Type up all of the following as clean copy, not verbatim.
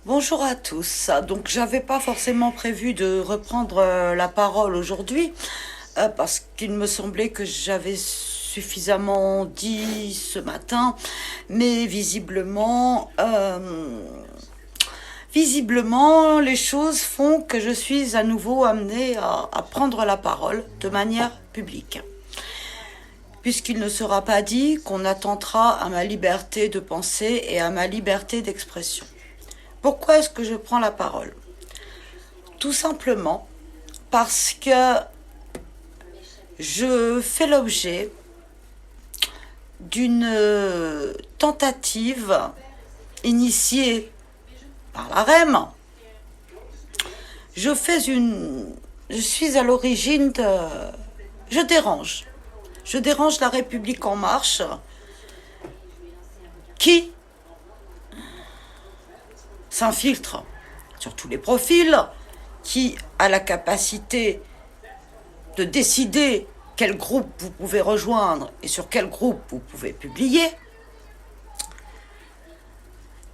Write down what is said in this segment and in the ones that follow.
Bonjour à tous. Donc, j'avais pas forcément prévu de reprendre la parole aujourd'hui parce qu'il me semblait que j'avais suffisamment dit ce matin, mais visiblement, les choses font que je suis à nouveau amenée à prendre la parole de manière publique. Puisqu'il ne sera pas dit qu'on attentera à ma liberté de penser et à ma liberté d'expression. Pourquoi est-ce que je prends la parole? Tout simplement parce que je fais l'objet d'une tentative initiée par la REM. Je suis à l'origine de... Je dérange. Je dérange la République en marche qui s'infiltre sur tous les profils, qui a la capacité de décider quel groupe vous pouvez rejoindre et sur quel groupe vous pouvez publier.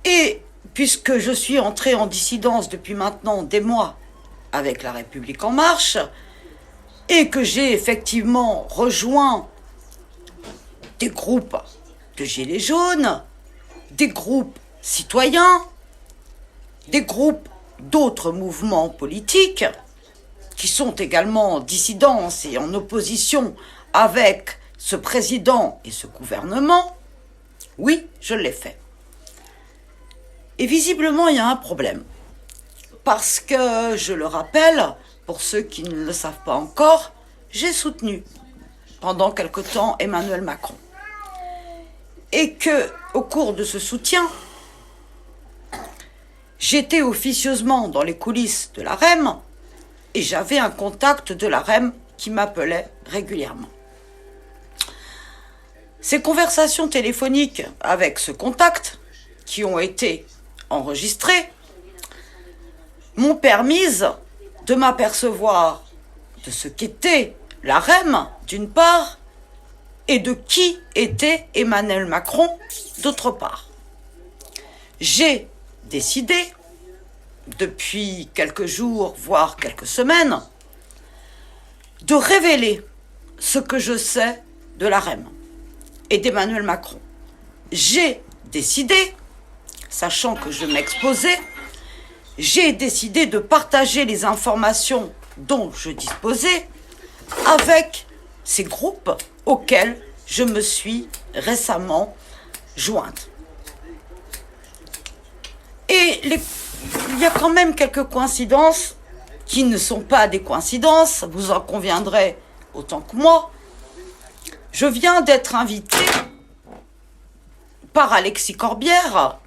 Et puisque je suis entrée en dissidence depuis maintenant des mois avec la République en marche, et que j'ai effectivement rejoint des groupes de gilets jaunes, des groupes citoyens, des groupes d'autres mouvements politiques qui sont également en dissidence et en opposition avec ce président et ce gouvernement, oui, je l'ai fait. Et visiblement, il y a un problème. Parce que, je le rappelle, pour ceux qui ne le savent pas encore, j'ai soutenu pendant quelque temps Emmanuel Macron. Et que, au cours de ce soutien, j'étais officieusement dans les coulisses de la REM et j'avais un contact de la REM qui m'appelait régulièrement. Ces conversations téléphoniques avec ce contact, qui ont été enregistrées, m'ont permis de m'apercevoir de ce qu'était la REM, d'une part, et de qui était Emmanuel Macron, d'autre part. J'ai décidé, depuis quelques jours, voire quelques semaines, de révéler ce que je sais de la REM et d'Emmanuel Macron. J'ai décidé, sachant que je m'exposais, j'ai décidé de partager les informations dont je disposais avec ces groupes auxquels je me suis récemment jointe. Et il y a quand même quelques coïncidences qui ne sont pas des coïncidences, vous en conviendrez autant que moi. Je viens d'être invitée par Alexis Corbière,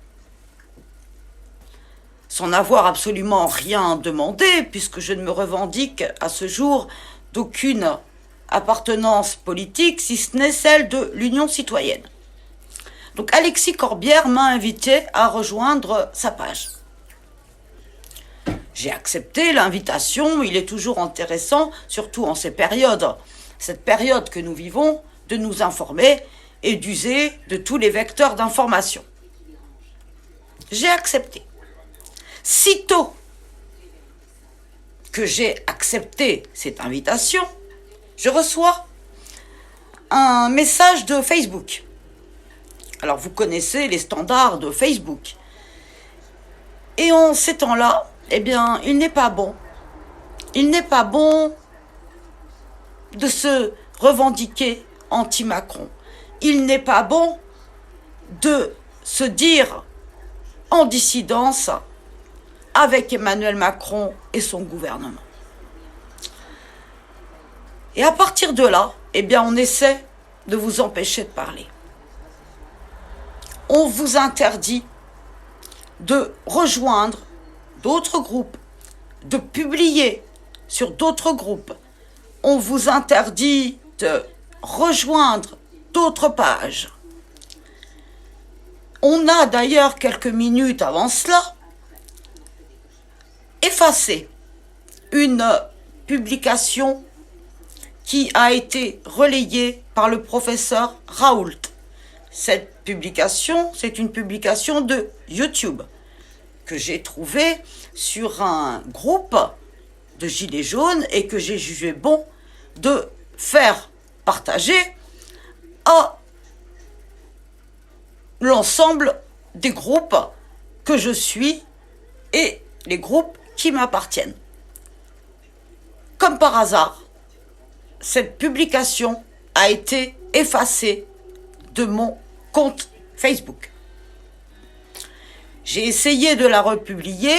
sans avoir absolument rien demandé, puisque je ne me revendique à ce jour d'aucune appartenance politique, si ce n'est celle de l'Union citoyenne. Donc Alexis Corbière m'a invité à rejoindre sa page. J'ai accepté l'invitation, il est toujours intéressant, surtout en ces périodes, cette période que nous vivons, de nous informer et d'user de tous les vecteurs d'information. J'ai accepté. Sitôt que j'ai accepté cette invitation, je reçois un message de Facebook. Alors vous connaissez les standards de Facebook. Et en ces temps-là, eh bien, il n'est pas bon de se revendiquer anti-Macron. Il n'est pas bon de se dire en dissidence avec Emmanuel Macron et son gouvernement. Et à partir de là, eh bien, on essaie de vous empêcher de parler. On vous interdit de rejoindre d'autres groupes, de publier sur d'autres groupes. On vous interdit de rejoindre d'autres pages. On a d'ailleurs quelques minutes avant cela effacé une publication qui a été relayée par le professeur Raoult. Cette publication, c'est une publication de YouTube. que j'ai trouvé sur un groupe de Gilets jaunes et que j'ai jugé bon de faire partager à l'ensemble des groupes que je suis et les groupes qui m'appartiennent. Comme par hasard, cette publication a été effacée de mon compte Facebook. J'ai essayé de la republier,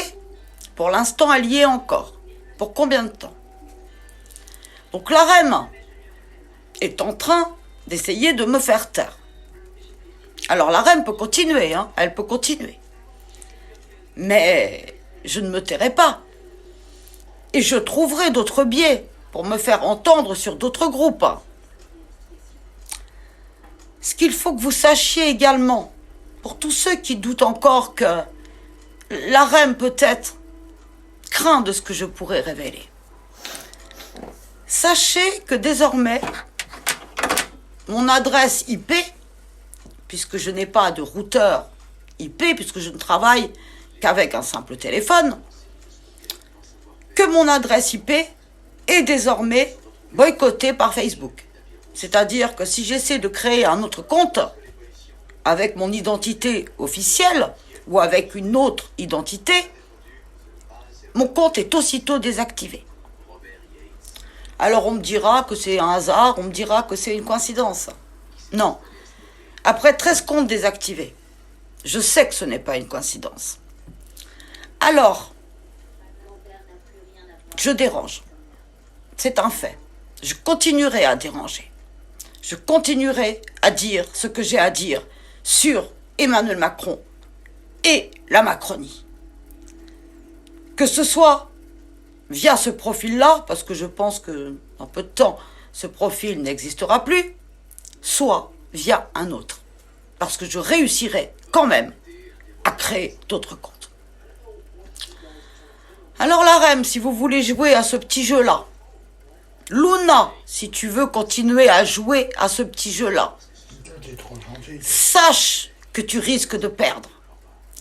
pour l'instant elle y est encore. Pour combien de temps? Donc l'AREM est en train d'essayer de me faire taire. Alors l'AREM peut continuer, elle peut continuer. Mais je ne me tairai pas. Et je trouverai d'autres biais pour me faire entendre sur d'autres groupes. Ce qu'il faut que vous sachiez également, pour tous ceux qui doutent encore que l'AREM peut-être craint de ce que je pourrais révéler, sachez que désormais, mon adresse IP, puisque je n'ai pas de routeur IP, puisque je ne travaille qu'avec un simple téléphone, que mon adresse IP est désormais boycottée par Facebook. C'est-à-dire que si j'essaie de créer un autre compte avec mon identité officielle ou avec une autre identité, mon compte est aussitôt désactivé. Alors on me dira que c'est un hasard, on me dira que c'est une coïncidence. Non. Après 13 comptes désactivés, je sais que ce n'est pas une coïncidence. Alors, je dérange. C'est un fait. Je continuerai à déranger. Je continuerai à dire ce que j'ai à dire sur Emmanuel Macron et la Macronie. Que ce soit via ce profil-là, parce que je pense que dans peu de temps, ce profil n'existera plus, soit via un autre. Parce que je réussirai quand même à créer d'autres comptes. Alors l'AREM, si vous voulez jouer à ce petit jeu-là, Luna, si tu veux continuer à jouer à ce petit jeu-là, sache que tu risques de perdre,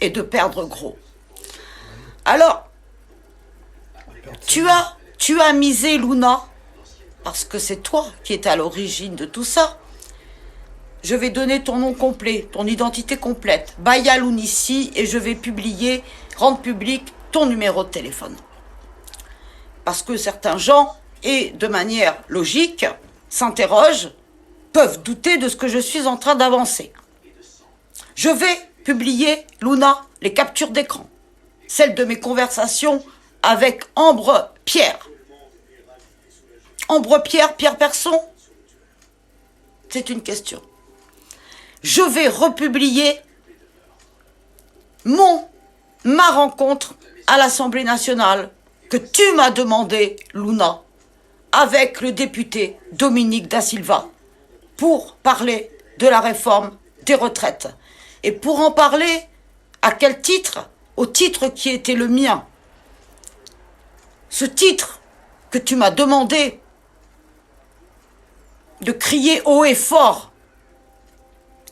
et de perdre gros. Alors, tu as misé Luna, parce que c'est toi qui es à l'origine de tout ça. Je vais donner ton nom complet, ton identité complète, Baya Lounissi, et je vais publier, rendre public ton numéro de téléphone. Parce que certains gens, et de manière logique, s'interrogent, peuvent douter de ce que je suis en train d'avancer. Je vais publier, Luna, les captures d'écran, celles de mes conversations avec Ambre Pierre. Ambre Pierre, Pierre Persson? C'est une question. Je vais republier ma rencontre à l'Assemblée nationale que tu m'as demandé, Luna, avec le député Dominique Da Silva, pour parler de la réforme des retraites. Et pour en parler, à quel titre? Au titre qui était le mien. Ce titre que tu m'as demandé de crier haut et fort.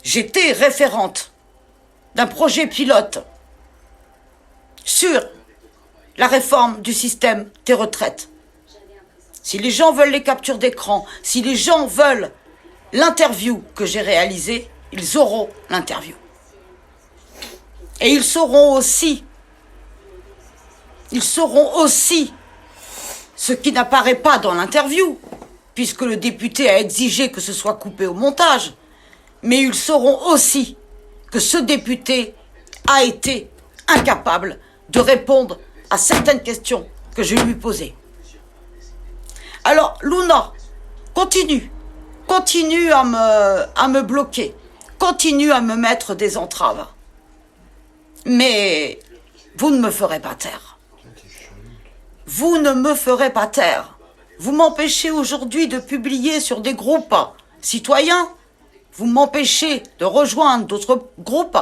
J'étais référente d'un projet pilote sur la réforme du système des retraites. Si les gens veulent les captures d'écran, si les gens veulent l'interview que j'ai réalisée, ils auront l'interview. Et ils sauront aussi ce qui n'apparaît pas dans l'interview, puisque le député a exigé que ce soit coupé au montage, mais ils sauront aussi que ce député a été incapable de répondre à certaines questions que je lui posais. Alors, Luna, continue à me bloquer, continue à me mettre des entraves. Mais vous ne me ferez pas taire. Vous ne me ferez pas taire. Vous m'empêchez aujourd'hui de publier sur des groupes citoyens. Vous m'empêchez de rejoindre d'autres groupes.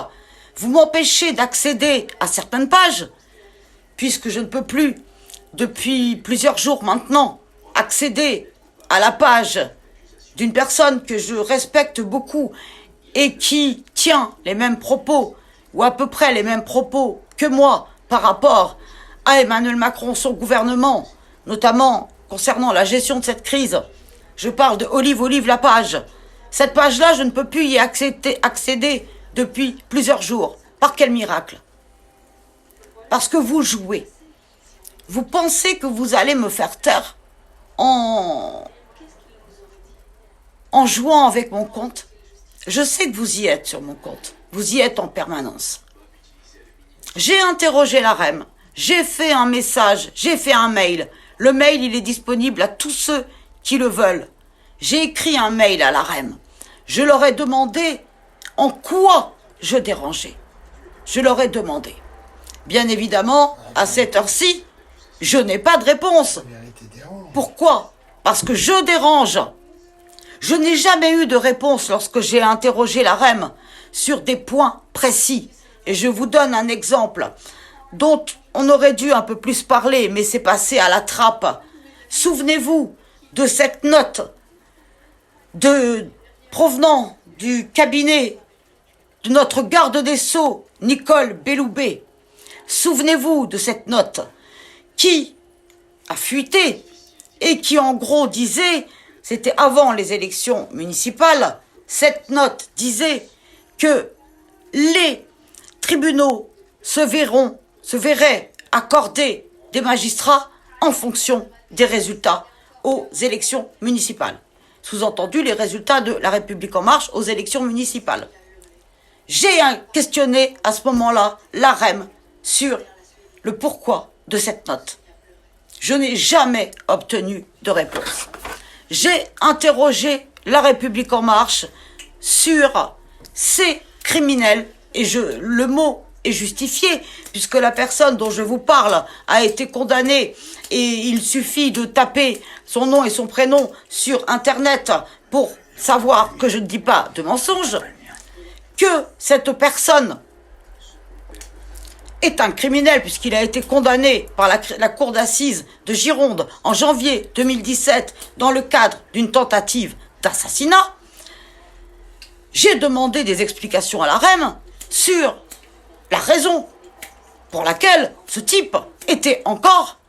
Vous m'empêchez d'accéder à certaines pages, puisque je ne peux plus, depuis plusieurs jours maintenant, accéder à la page d'une personne que je respecte beaucoup et qui tient les mêmes propos, ou à peu près les mêmes propos que moi, par rapport à Emmanuel Macron, son gouvernement, notamment concernant la gestion de cette crise. Je parle de Olive Lapage. Cette page-là, je ne peux plus y accéder depuis plusieurs jours. Par quel miracle? Parce que vous jouez. Vous pensez que vous allez me faire taire en jouant avec mon compte. Je sais que vous y êtes sur mon compte. Vous y êtes en permanence. J'ai interrogé l'AREM. J'ai fait un message. J'ai fait un mail. Le mail, il est disponible à tous ceux qui le veulent. J'ai écrit un mail à l'AREM. Je leur ai demandé en quoi je dérangeais. Je leur ai demandé. Bien évidemment, à cette heure-ci, je n'ai pas de réponse. Pourquoi? Parce que je dérange. Je n'ai jamais eu de réponse lorsque j'ai interrogé l'AREM sur des points précis. Et je vous donne un exemple dont on aurait dû un peu plus parler, mais c'est passé à la trappe. Souvenez-vous de cette note provenant du cabinet de notre garde des Sceaux, Nicole Belloubet. Souvenez-vous de cette note qui a fuité et qui en gros disait, c'était avant les élections municipales, cette note disait que les tribunaux se verraient accorder des magistrats en fonction des résultats aux élections municipales. Sous-entendu, les résultats de La République En Marche aux élections municipales. J'ai questionné à ce moment-là l'AREM sur le pourquoi de cette note. Je n'ai jamais obtenu de réponse. J'ai interrogé La République En Marche sur ces criminels, et le mot est justifié, puisque la personne dont je vous parle a été condamnée, et il suffit de taper son nom et son prénom sur Internet pour savoir que je ne dis pas de mensonges, que cette personne est un criminel puisqu'il a été condamné par la cour d'assises de Gironde en janvier 2017 dans le cadre d'une tentative d'assassinat. J'ai demandé des explications à l'AREM sur la raison pour laquelle ce type était encore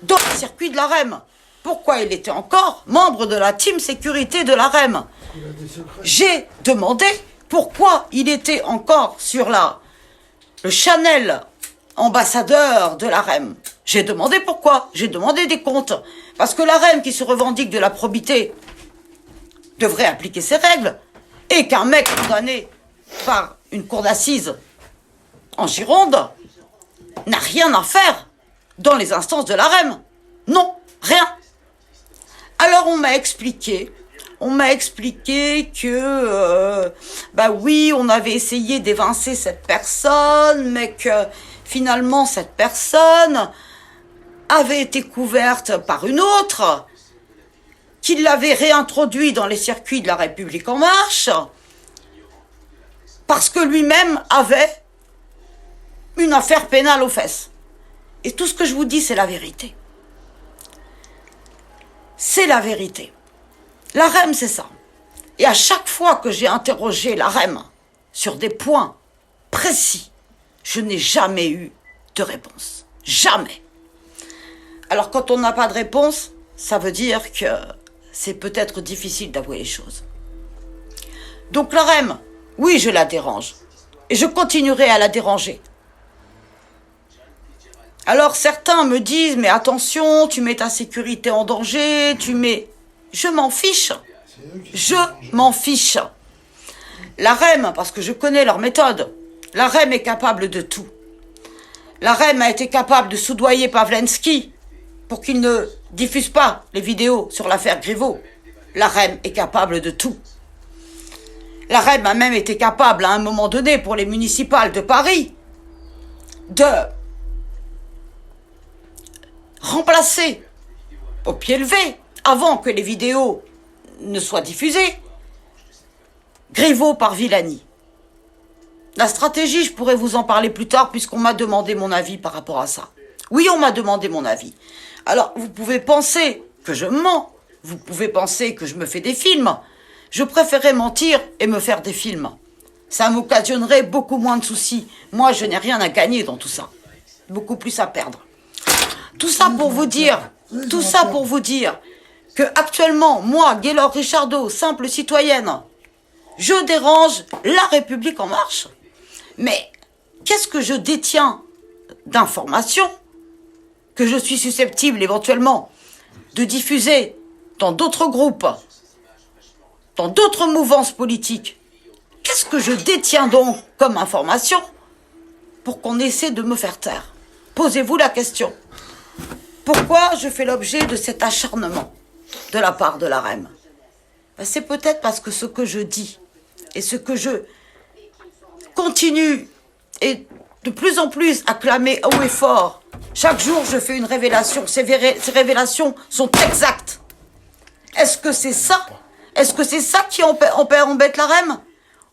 dans le circuit de l'AREM. Pourquoi il était encore membre de la team sécurité de l'AREM. J'ai demandé pourquoi il était encore sur le Chanel ambassadeur de l'AREM. J'ai demandé pourquoi. J'ai demandé des comptes. Parce que l'AREM qui se revendique de la probité devrait appliquer ses règles. Et qu'un mec condamné par une cour d'assises en Gironde n'a rien à faire dans les instances de l'AREM. Non, rien. Alors on m'a expliqué que, oui, on avait essayé d'évincer cette personne, mais que finalement cette personne avait été couverte par une autre, qu'il l'avait réintroduit dans les circuits de La République En Marche, parce que lui-même avait une affaire pénale aux fesses. Et tout ce que je vous dis, c'est la vérité. C'est la vérité. L'AREM, c'est ça. Et à chaque fois que j'ai interrogé l'AREM sur des points précis, je n'ai jamais eu de réponse. Jamais. Alors quand on n'a pas de réponse, ça veut dire que c'est peut-être difficile d'avouer les choses. Donc l'AREM, oui, je la dérange. Et je continuerai à la déranger. Alors certains me disent, mais attention, tu mets ta sécurité en danger, Je m'en fiche. Je m'en fiche. L'AREM, parce que je connais leur méthode, l'AREM est capable de tout. L'AREM a été capable de soudoyer Pavlenski pour qu'il ne diffuse pas les vidéos sur l'affaire Griveaux. L'AREM est capable de tout. L'AREM a même été capable, à un moment donné, pour les municipales de Paris, de remplacer au pied levé, avant que les vidéos ne soient diffusées, Griveaux par Villani. La stratégie, je pourrais vous en parler plus tard, puisqu'on m'a demandé mon avis par rapport à ça. Oui, on m'a demandé mon avis. Alors, vous pouvez penser que je mens, vous pouvez penser que je me fais des films. Je préférais mentir et me faire des films. Ça m'occasionnerait beaucoup moins de soucis. Moi, je n'ai rien à gagner dans tout ça. beaucoup plus à perdre. Tout ça pour vous dire, que actuellement, moi, Gaylor Richardot, simple citoyenne, je dérange la République en marche. Mais qu'est-ce que je détiens d'informations que je suis susceptible éventuellement de diffuser dans d'autres groupes, dans d'autres mouvances politiques? Qu'est-ce que je détiens donc comme information pour qu'on essaie de me faire taire? Posez-vous la question. Pourquoi je fais l'objet de cet acharnement de la part de la REM? C'est peut-être parce que ce que je dis et ce que je continue et de plus en plus à clamer haut et fort, chaque jour je fais une révélation. Ces révélations sont exactes. Est-ce que c'est ça? Est-ce que c'est ça qui embête la REM?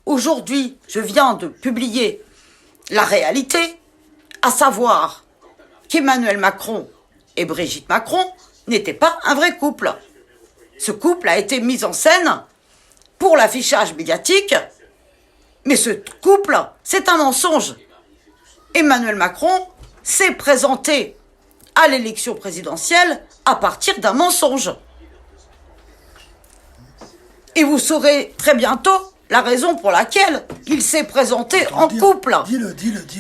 Aujourd'hui, je viens de publier la réalité, à savoir qu'Emmanuel Macron et Brigitte Macron n'étaient pas un vrai couple. Ce couple a été mis en scène pour l'affichage médiatique, mais ce couple, c'est un mensonge. Emmanuel Macron s'est présenté à l'élection présidentielle à partir d'un mensonge. Et vous saurez très bientôt la raison pour laquelle il s'est présenté en couple. Dis-le.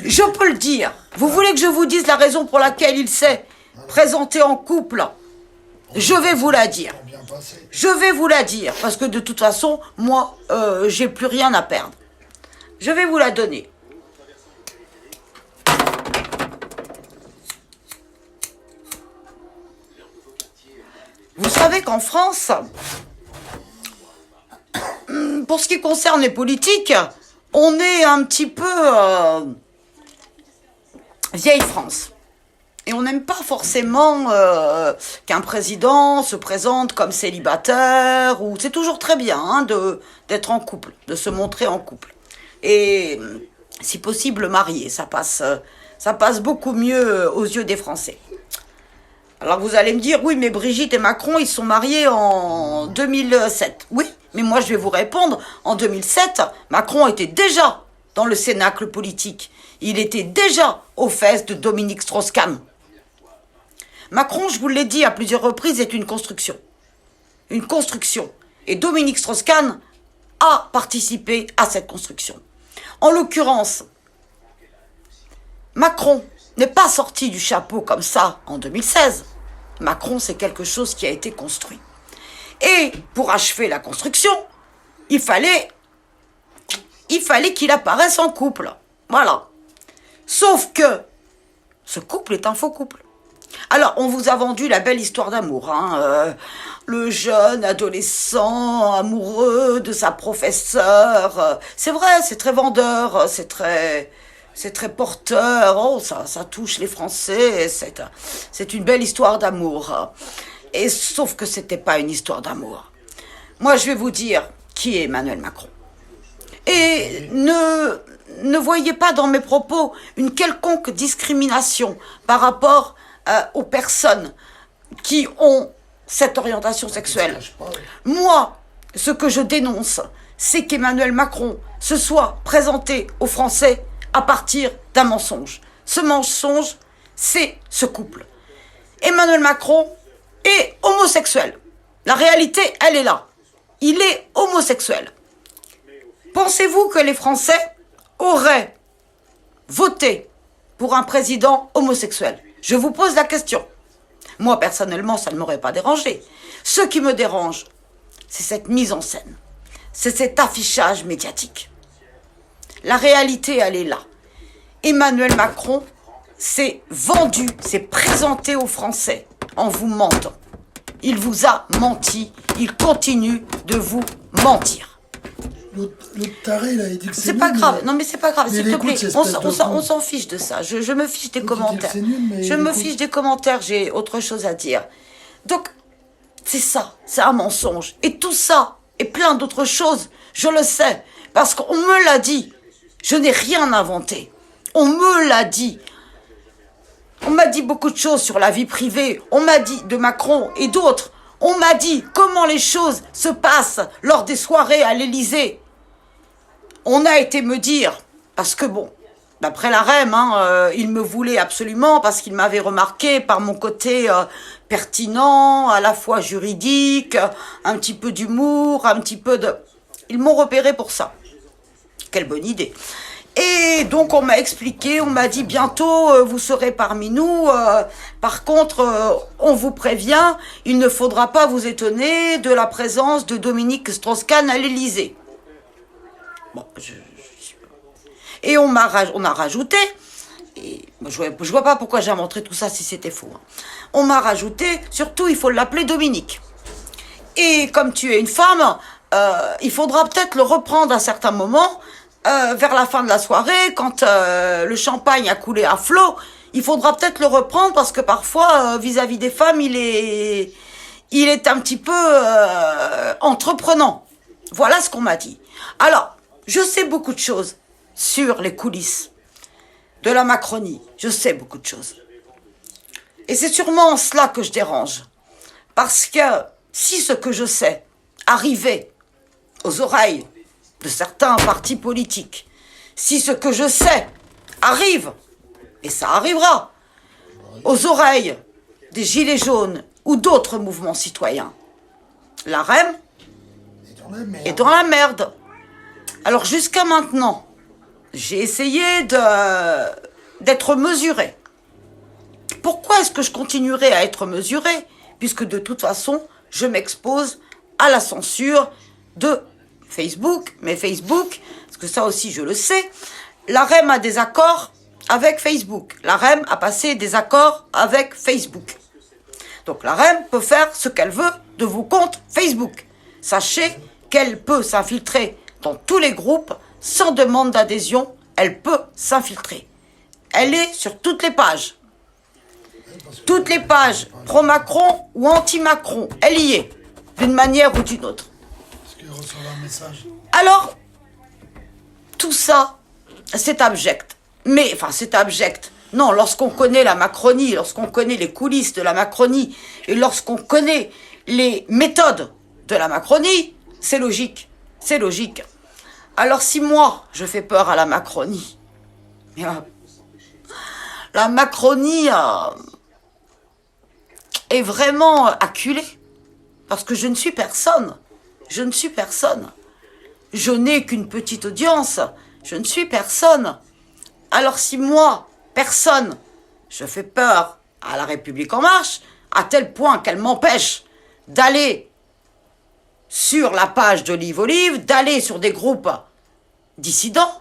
Je peux le dire. Vous voulez que je vous dise la raison pour laquelle il s'est présenté en couple? Je vais vous la dire. Je vais vous la dire, parce que de toute façon, moi, j'ai plus rien à perdre. Je vais vous la donner. Vous savez qu'en France, pour ce qui concerne les politiques, on est un petit peu vieille France. Et on n'aime pas forcément qu'un président se présente comme célibataire, ou c'est toujours très bien hein, d'être en couple, de se montrer en couple. Et si possible marié, ça passe beaucoup mieux aux yeux des Français. Alors vous allez me dire, oui, mais Brigitte et Macron, ils sont mariés en 2007. Oui, mais moi je vais vous répondre, en 2007, Macron était déjà dans le cénacle politique. Il était déjà aux fesses de Dominique Strauss-Kahn. Macron, je vous l'ai dit à plusieurs reprises, est une construction. Une construction. Et Dominique Strauss-Kahn a participé à cette construction. En l'occurrence, Macron n'est pas sorti du chapeau comme ça en 2016. Macron, c'est quelque chose qui a été construit. Et pour achever la construction, il fallait qu'il apparaisse en couple. Voilà. Sauf que ce couple est un faux couple. Alors, on vous a vendu la belle histoire d'amour. Hein, le jeune adolescent amoureux de sa professeure. C'est vrai, c'est très vendeur, c'est très porteur. Oh, ça touche les Français. C'est une belle histoire d'amour. Et sauf que c'était pas une histoire d'amour. Moi, je vais vous dire qui est Emmanuel Macron. Et ne voyez pas dans mes propos une quelconque discrimination par rapport aux personnes qui ont cette orientation sexuelle. Moi, ce que je dénonce, c'est qu'Emmanuel Macron se soit présenté aux Français à partir d'un mensonge. Ce mensonge, c'est ce couple. Emmanuel Macron est homosexuel. La réalité, elle est là. Il est homosexuel. Pensez-vous que les Français auraient voté pour un président homosexuel? Je vous pose la question. Moi, personnellement, ça ne m'aurait pas dérangé. Ce qui me dérange, c'est cette mise en scène. C'est cet affichage médiatique. La réalité, elle est là. Emmanuel Macron s'est vendu, s'est présenté aux Français en vous mentant. Il vous a menti. Il continue de vous mentir. L'autre taré, là, il dit que c'est C'est nul, pas grave. Non, mais c'est pas grave. S'il te plaît, on on s'en fiche de ça. Je me fiche des commentaires. Nul, je me fiche des commentaires. J'ai autre chose à dire. Donc, c'est ça. C'est un mensonge. Et tout ça, et plein d'autres choses, je le sais. Parce qu'on me l'a dit. Je n'ai rien inventé. On me l'a dit. On m'a dit beaucoup de choses sur la vie privée. On m'a dit de Macron et d'autres. On m'a dit comment les choses se passent lors des soirées à l'Élysée. On a été me dire, parce que bon, d'après la REM, il me voulait absolument parce qu'il m'avait remarqué par mon côté pertinent, à la fois juridique, un petit peu d'humour, un petit peu de... Ils m'ont repéré pour ça. Quelle bonne idée. Et donc on m'a expliqué, on m'a dit bientôt vous serez parmi nous. Par contre, on vous prévient, il ne faudra pas vous étonner de la présence de Dominique Strauss-Kahn à l'Élysée. Bon, et on a rajouté, et je vois pas pourquoi j'ai inventé tout ça si c'était faux. On m'a rajouté, surtout il faut l'appeler Dominique. Et comme tu es une femme, il faudra peut-être le reprendre à certains moments. Vers la fin de la soirée, quand le champagne a coulé à flot, il faudra peut-être le reprendre parce que parfois, vis-à-vis des femmes, il est un petit peu entreprenant. Voilà ce qu'on m'a dit. Alors, je sais beaucoup de choses sur les coulisses de la Macronie. Je sais beaucoup de choses. Et c'est sûrement en cela que je dérange. Parce que si ce que je sais arrivait aux oreilles de certains partis politiques, si ce que je sais arrive, et ça arrivera, aux oreilles des Gilets jaunes ou d'autres mouvements citoyens, la REM est dans la merde. Alors jusqu'à maintenant, j'ai essayé d'être mesuré. Pourquoi est-ce que je continuerai à être mesuré? Puisque de toute façon, je m'expose à la censure de Facebook, mais Facebook, parce que ça aussi je le sais, la REM a des accords avec Facebook. La REM a passé des accords avec Facebook. Donc la REM peut faire ce qu'elle veut de vos comptes Facebook. Sachez qu'elle peut s'infiltrer dans tous les groupes sans demande d'adhésion. Elle peut s'infiltrer. Elle est sur toutes les pages. Toutes les pages pro-Macron ou anti-Macron. Elle y est, d'une manière ou d'une autre. Alors, tout ça, c'est abject. Mais, enfin, c'est abject. Non, lorsqu'on connaît la Macronie, lorsqu'on connaît les coulisses de la Macronie, et lorsqu'on connaît les méthodes de la Macronie, c'est logique. C'est logique. Alors, si moi, je fais peur à la Macronie, la Macronie est vraiment acculée. Parce que je ne suis personne. Je ne suis personne. Je n'ai qu'une petite audience. Je ne suis personne. Alors si moi, personne, je fais peur à la République En Marche, à tel point qu'elle m'empêche d'aller sur la page d'Olive Olive, d'aller sur des groupes dissidents,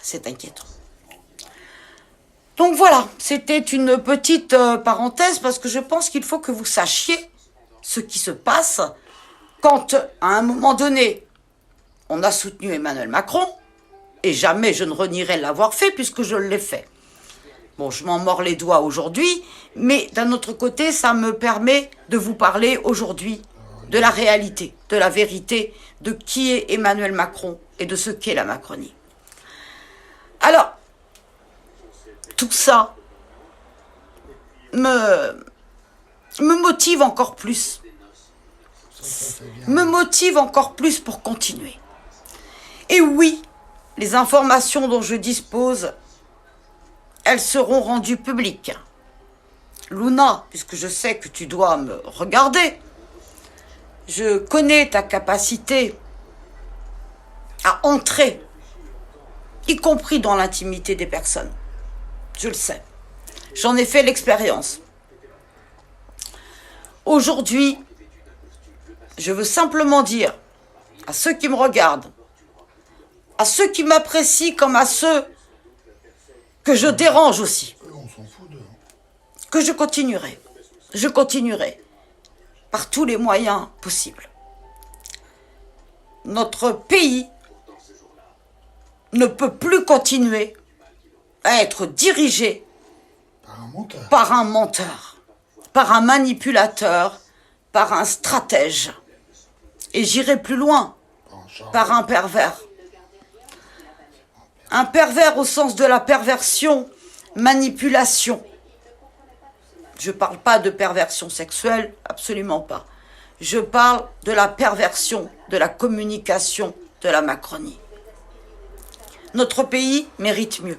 c'est inquiétant. Donc voilà, c'était une petite parenthèse parce que je pense qu'il faut que vous sachiez ce qui se passe quand, à un moment donné, on a soutenu Emmanuel Macron, et jamais je ne renierai l'avoir fait puisque je l'ai fait. Bon, je m'en mords les doigts aujourd'hui, mais d'un autre côté, ça me permet de vous parler aujourd'hui de la réalité, de la vérité, de qui est Emmanuel Macron et de ce qu'est la Macronie. Alors, tout ça me motive encore plus. Me motive encore plus pour continuer. Et oui, les informations dont je dispose, elles seront rendues publiques. Luna, puisque je sais que tu dois me regarder, je connais ta capacité à entrer, y compris dans l'intimité des personnes. Je le sais. J'en ai fait l'expérience. Aujourd'hui, je veux simplement dire à ceux qui me regardent, à ceux qui m'apprécient comme à ceux que je dérange aussi, que je continuerai. Je continuerai par tous les moyens possibles. Notre pays ne peut plus continuer à être dirigé par un menteur, par un manipulateur, par un stratège. Et j'irai plus loin, par un pervers. Un pervers au sens de la perversion, manipulation. Je ne parle pas de perversion sexuelle, absolument pas. Je parle de la perversion de la communication de la Macronie. Notre pays mérite mieux.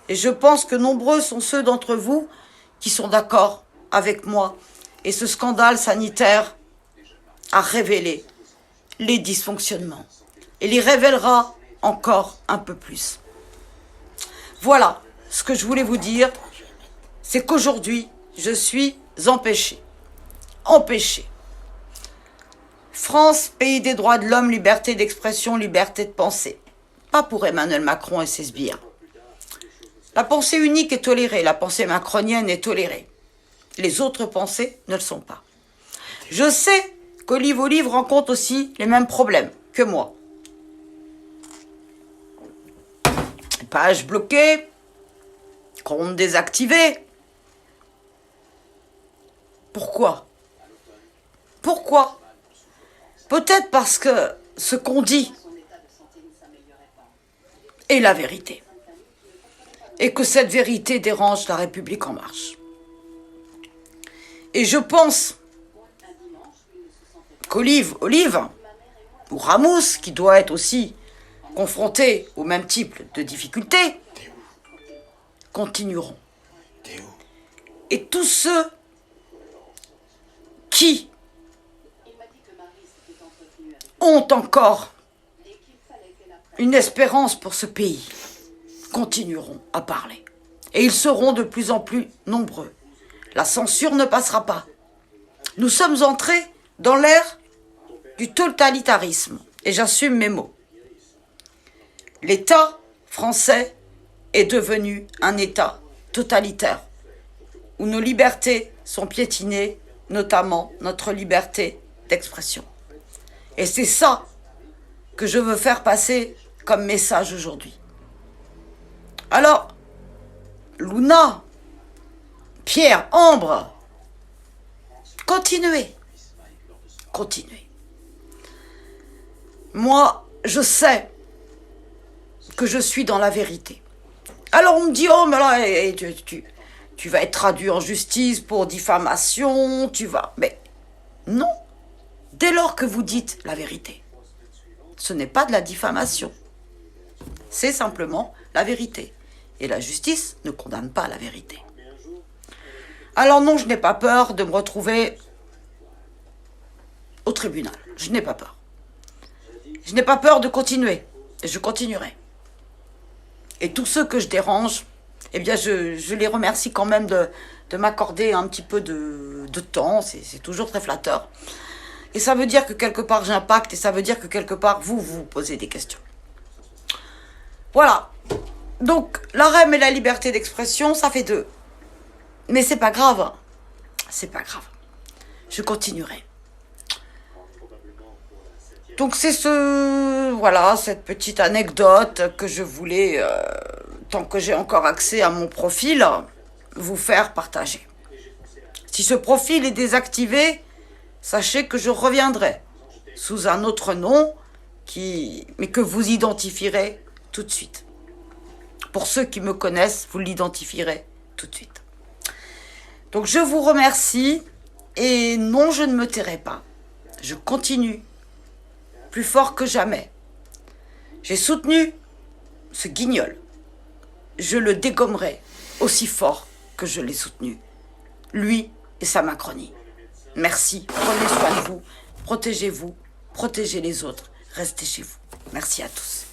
Et je pense que nombreux sont ceux d'entre vous qui sont d'accord avec moi. Et ce scandale sanitaire a révélé les dysfonctionnements. Et les révélera encore un peu plus. Voilà ce que je voulais vous dire. C'est qu'aujourd'hui, je suis empêchée. Empêchée. France, pays des droits de l'homme, liberté d'expression, liberté de pensée. Pas pour Emmanuel Macron et ses sbires. La pensée unique est tolérée, la pensée macronienne est tolérée. Les autres pensées ne le sont pas. Je sais qu'Olive Olive rencontre aussi les mêmes problèmes que moi. Page bloquée, compte désactivé. Pourquoi? Pourquoi? Peut-être parce que ce qu'on dit est la vérité. Et que cette vérité dérange la République en marche. Et je pense qu'Olive, ou Ramous, qui doit être aussi confronté au même type de difficultés, continueront. Et tous ceux qui ont encore une espérance pour ce pays continueront à parler. Et ils seront de plus en plus nombreux. La censure ne passera pas. Nous sommes entrés dans l'ère du totalitarisme. Et j'assume mes mots. L'État français est devenu un État totalitaire, où nos libertés sont piétinées, notamment notre liberté d'expression. Et c'est ça que je veux faire passer comme message aujourd'hui. Alors, Luna, Pierre, Ambre, continuez. Moi, je sais que je suis dans la vérité. Alors on me dit, oh mais là, tu vas être traduit en justice pour diffamation, Mais non, dès lors que vous dites la vérité, ce n'est pas de la diffamation. C'est simplement la vérité. Et la justice ne condamne pas la vérité. Alors non, je n'ai pas peur de me retrouver au tribunal. Je n'ai pas peur. Je n'ai pas peur de continuer. Et je continuerai. Et tous ceux que je dérange, eh bien je les remercie quand même de m'accorder un petit peu de temps. C'est toujours très flatteur. Et ça veut dire que quelque part j'impacte et ça veut dire que quelque part vous posez des questions. Voilà. Donc la REM et la liberté d'expression, ça fait 2. Mais c'est pas grave. C'est pas grave. Je continuerai. Donc c'est cette petite anecdote que je voulais, tant que j'ai encore accès à mon profil, vous faire partager. Si ce profil est désactivé, sachez que je reviendrai sous un autre nom, mais que vous identifierez tout de suite. Pour ceux qui me connaissent, vous l'identifierez tout de suite. Donc je vous remercie et non, je ne me tairai pas. Je continue, plus fort que jamais. J'ai soutenu ce guignol. Je le dégommerai aussi fort que je l'ai soutenu. Lui et sa Macronie. Merci, prenez soin de vous, protégez les autres, restez chez vous. Merci à tous.